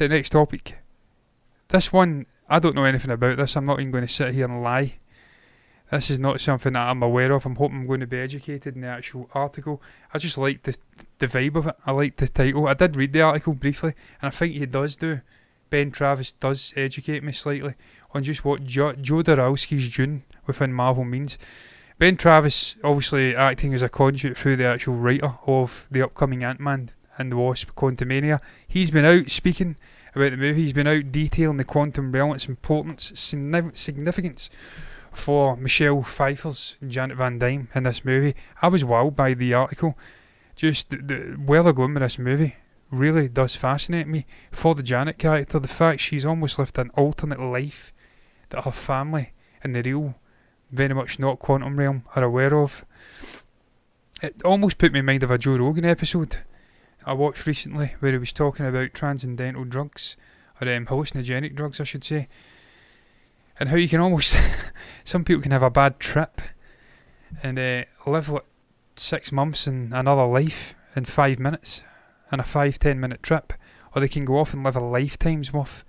to the next topic. This one, I don't know anything about this. I'm not even going to sit here and lie. This is not something that I'm aware of. I'm hoping I'm going to be educated in the actual article. I just like the vibe of it. I like the title. I did read the article briefly, and I think he does do. Ben Travis does educate me slightly on just what Jodorowsky's Dune within Marvel means. Ben Travis obviously acting as a conduit through the actual writer of the upcoming Ant-Man and the Wasp Quantumania. He's been out speaking about the movie. He's been out detailing the quantum realm, its importance, significance for Michelle Pfeiffer's Janet Van Dyne in this movie. I was wowed by the article. Just where they're going with this movie really does fascinate me. For the Janet character, the fact she's almost lived an alternate life that her family in the real, very much not quantum realm, are aware of. It almost put me in mind of a Joe Rogan episode I watched recently where he was talking about transcendental drugs, or hallucinogenic drugs I should say, and how you can almost some people can have a bad trip and live like 6 months in another life in 5 minutes in a 5-10 minute trip, or they can go off and live a lifetime's worth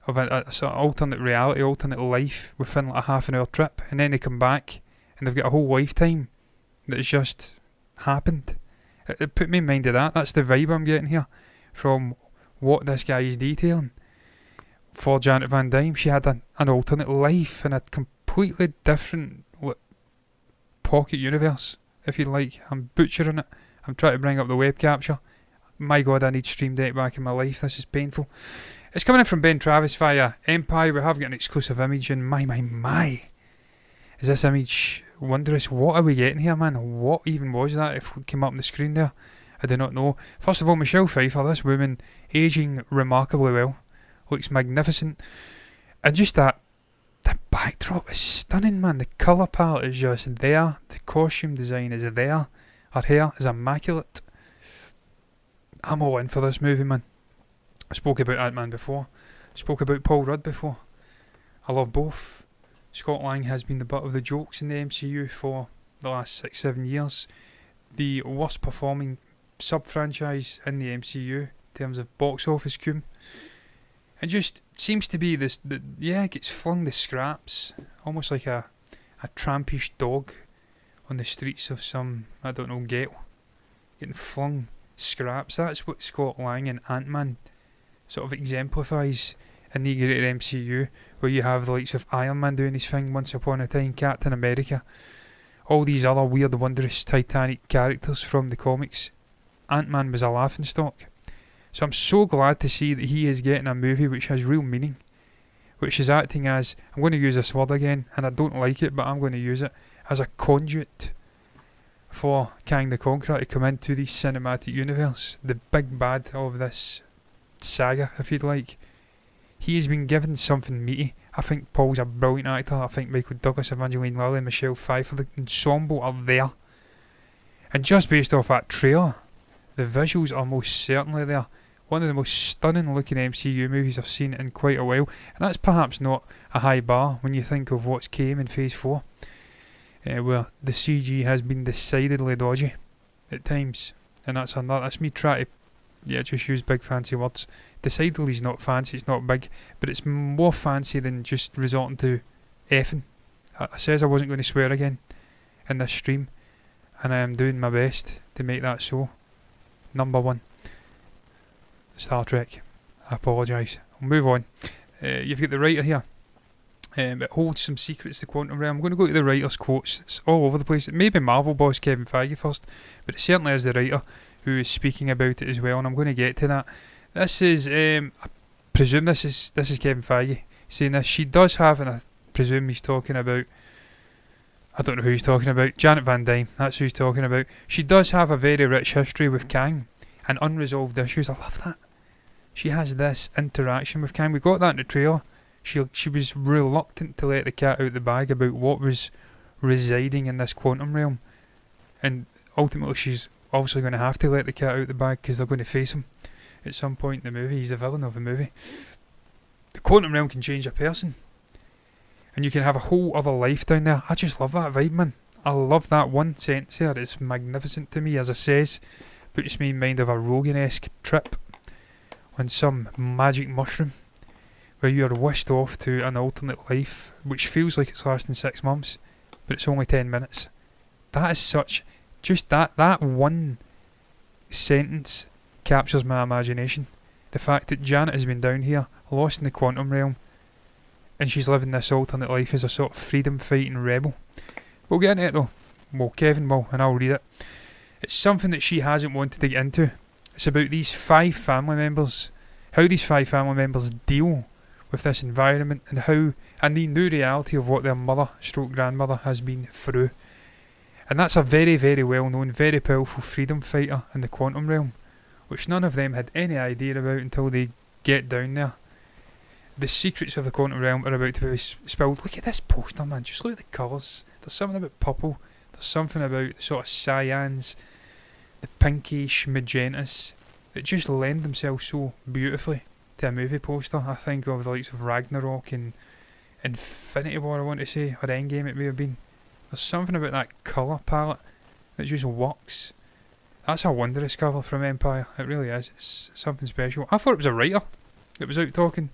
of a sort of alternate reality, alternate life within like a half an hour trip, and then they come back and they've got a whole lifetime that has just happened. It put me in mind of that. That's the vibe I'm getting here from what this guy is detailing. For Janet Van Dyne, she had an alternate life in a completely different pocket universe, if you like. I'm butchering it. I'm trying to bring up the web capture. My God, I need Stream Deck back in my life. This is painful. It's coming in from Ben Travis via Empire. We have got an exclusive image, and my. Is this image wondrous? What are we getting here, man? What even was that if it came up on the screen there? I do not know. First of all, Michelle Pfeiffer, this woman, aging remarkably well. Looks magnificent. And just the backdrop is stunning, man. The colour palette is just there. The costume design is there. Her hair is immaculate. I'm all in for this movie, man. I spoke about Ant-Man before. I spoke about Paul Rudd before. I love both. Scott Lang has been the butt of the jokes in the MCU for the last 6-7 years. The worst performing sub-franchise in the MCU in terms of box office cum. It just seems to be this, it gets flung the scraps, almost like a trampish dog on the streets of some, I don't know, ghetto. Getting flung scraps. That's what Scott Lang and Ant-Man sort of exemplifies in the greater MCU, where you have the likes of Iron Man doing his thing once upon a time, Captain America, all these other weird, wondrous Titanic characters from the comics. Ant-Man was a laughingstock. So I'm so glad to see that he is getting a movie which has real meaning, which is acting as, I'm going to use this word again, and I don't like it, but I'm going to use it, as a conduit for Kang the Conqueror to come into the cinematic universe, the big bad of this saga, if you'd like. He has been given something meaty. I think Paul's a brilliant actor. I think Michael Douglas, Evangeline Lilly, Michelle Pfeiffer, the ensemble are there. And just based off that trailer, the visuals are most certainly there. One of the most stunning looking MCU movies I've seen in quite a while, and that's perhaps not a high bar when you think of what's came in Phase 4, where the CG has been decidedly dodgy at times, and that's me trying to just use big fancy words. Decidedly is not fancy, it's not big, but it's more fancy than just resorting to effing. I says I wasn't going to swear again in this stream, and I am doing my best to make that so. Number 1, Star Trek. I apologise. I'll move on. You've got the writer here. It holds some secrets, the quantum realm. I'm going to go to the writer's quotes. It's all over the place. It may be Marvel boss Kevin Feige first, but it certainly is the writer who is speaking about it as well, and I'm going to get to that. This is, I presume this is Kevin Feige saying this. She does have, and I presume he's talking about, I don't know who he's talking about, Janet Van Dyne, that's who he's talking about. She does have a very rich history with Kang and unresolved issues. I love that. She has this interaction with Kang. We got that in the trailer. She was reluctant to let the cat out the bag about what was residing in this quantum realm, and ultimately she's obviously going to have to let the cat out the bag because they're going to face him at some point in the movie. He's the villain of the movie. The quantum realm can change a person, and you can have a whole other life down there. I just love that vibe, man. I love that one sentence there. It's magnificent to me. As I says, puts me in mind of a Rogan-esque trip on some magic mushroom where you are whisked off to an alternate life which feels like it's lasting 6 months, but it's only 10 minutes. That is such... Just that one sentence captures my imagination. The fact that Janet has been down here, lost in the quantum realm, and she's living this alternate life as a sort of freedom-fighting rebel. We'll get into it though. Well, Kevin will, and I'll read it. It's something that she hasn't wanted to get into. It's about these 5 family members, how these 5 family members deal with this environment and the new reality of what their mother/grandmother has been through. And that's a very, very well known, very powerful freedom fighter in the quantum realm, which none of them had any idea about until they get down there. The secrets of the quantum realm are about to be spilled. Look at this poster, man. Just look at the colours. There's something about purple. There's something about the sort of cyans, the pinkish magentas that just lend themselves so beautifully to a movie poster. I think of the likes of Ragnarok and Infinity War, I want to say, or Endgame it may have been. There's something about that colour palette that just works. That's a wondrous cover from Empire. It really is. It's something special. I thought it was a writer that was out talking.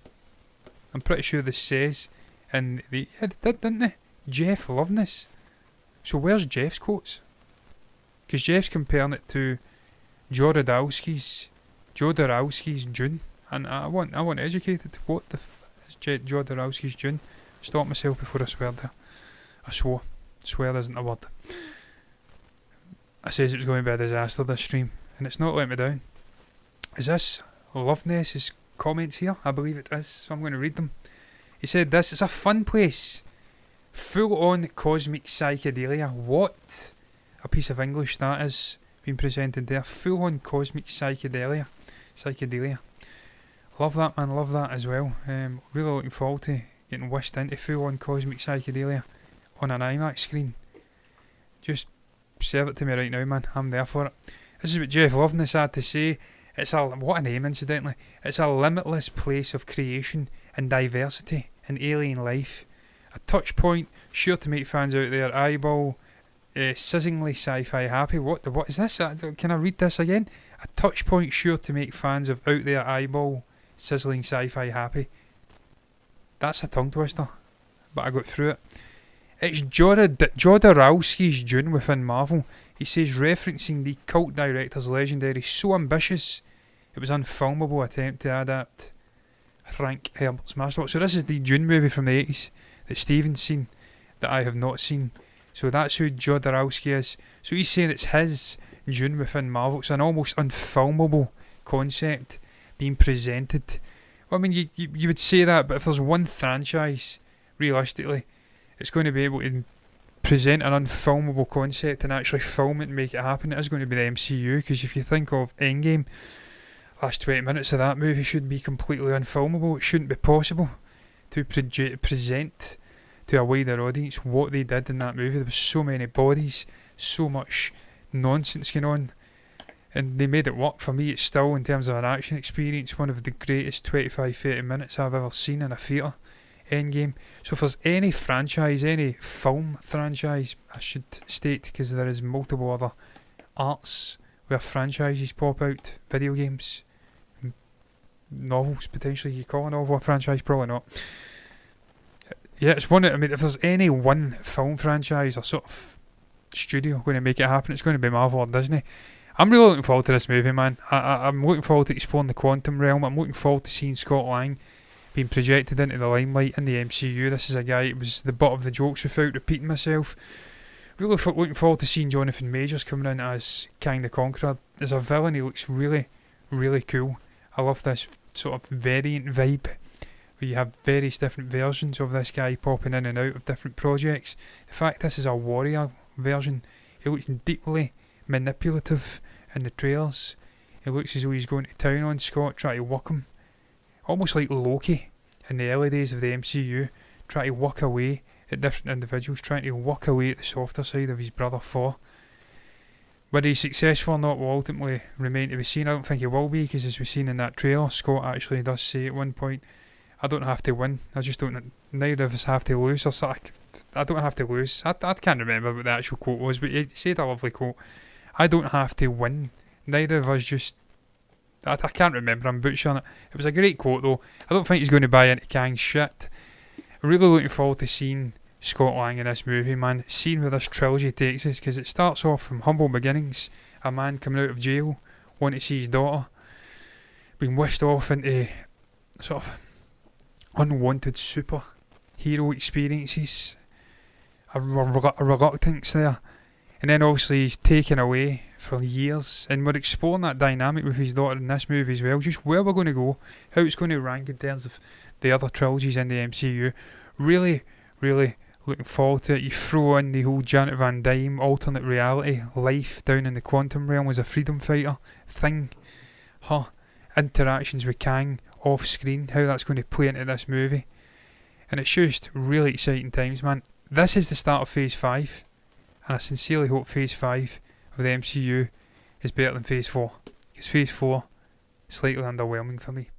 I'm pretty sure this says, and they did, didn't they? Jeff Loveness. So where's Jeff's quotes? Because Jeff's comparing it to Jodorowsky's Dune, and I want educated. What the is Jodorowsky's Dune? Stop myself before I swear there. I swore. Swear isn't a word. I says it was going to be a disaster this stream, and it's not letting me down. Is this Loveness's comments here? I believe it is, so I'm going to read them. He said this is a fun place. Full on cosmic psychedelia. What a piece of English that is being presented there. Full on cosmic psychedelia. Love that, man, love that as well. Really looking forward to getting whisked into full on cosmic psychedelia on an IMAX screen. Just serve it to me right now, man. I'm there for it. This is what Jeff Loveness had to say. What a name, incidentally. It's a limitless place of creation and diversity and alien life. A touch point sure to make fans out there eyeball sizzlingly sci-fi happy. What is this? Can I read this again? A touch point sure to make fans of out there eyeball sizzling sci-fi happy. That's a tongue twister, but I got through it. It's Jodorowsky's Dune within Marvel. He says, referencing the cult director's legendary So Ambitious It was an unfilmable attempt to adapt Frank Herbert's masterwork. So this is the Dune movie from the 80s that Steven's seen, that I have not seen. So that's who Jodorowsky is. So he's saying it's his Dune within Marvel. It's an almost unfilmable concept being presented. Well, I mean, you would say that, but if there's one franchise, realistically, it's going to be able to present an unfilmable concept and actually film it and make it happen, it is going to be the MCU. Because if you think of Endgame, last 20 minutes of that movie should be completely unfilmable. It shouldn't be possible to present to a wider audience what they did in that movie. There was so many bodies, so much nonsense going on, and they made it work. For me, it's still, in terms of an action experience, one of the greatest 25-30 minutes I've ever seen in a theatre. Endgame. So if there's any franchise, any film franchise, I should state, because there is multiple other arts where franchises pop out, video games, novels potentially. You call a novel a franchise? Probably not. Yeah, it's one. I mean, if there's any one film franchise or sort of studio going to make it happen, it's going to be Marvel or Disney. I'm really looking forward to this movie, man. I'm looking forward to exploring the quantum realm. I'm looking forward to seeing Scott Lang being projected into the limelight in the MCU. This is a guy who was the butt of the jokes without repeating myself. Really looking forward to seeing Jonathan Majors coming in as Kang the Conqueror. As a villain, he looks really, really cool. I love this sort of variant vibe where you have various different versions of this guy popping in and out of different projects. The fact this is a warrior version, he looks deeply manipulative in the trailers. It looks as though he's going to town on Scott, trying to work him. Almost like Loki in the early days of the MCU, trying to work away at different individuals, trying to work away at the softer side of his brother Thor. Whether he's successful or not will ultimately remain to be seen. I don't think he will be, because as we've seen in that trailer, Scott actually does say at one point, I don't have to win, I just don't, neither of us have to lose, or something. I don't have to lose. I can't remember what the actual quote was, but he said a lovely quote. I don't have to win, neither of us just I can't remember, I'm butchering it. It was a great quote though. I don't think he's going to buy into Kang's shit. Really looking forward to seeing Scott Lang in this movie, man. Seeing where this trilogy takes us, because it starts off from humble beginnings. A man coming out of jail, wanting to see his daughter, being wished off into sort of unwanted superhero experiences. A reluctance there. And then obviously he's taken away for years, and we're exploring that dynamic with his daughter in this movie as well, just where we're going to go, how it's going to rank in terms of the other trilogies in the MCU. Really, really looking forward to it. You throw in the whole Janet Van Dyne alternate reality life down in the quantum realm as a freedom fighter thing, her interactions with Kang off screen, how that's going to play into this movie, and it's just really exciting times, man. This is the start of Phase 5, and I sincerely hope Phase 5 of the MCU is better than Phase 4, because Phase 4 is slightly underwhelming for me.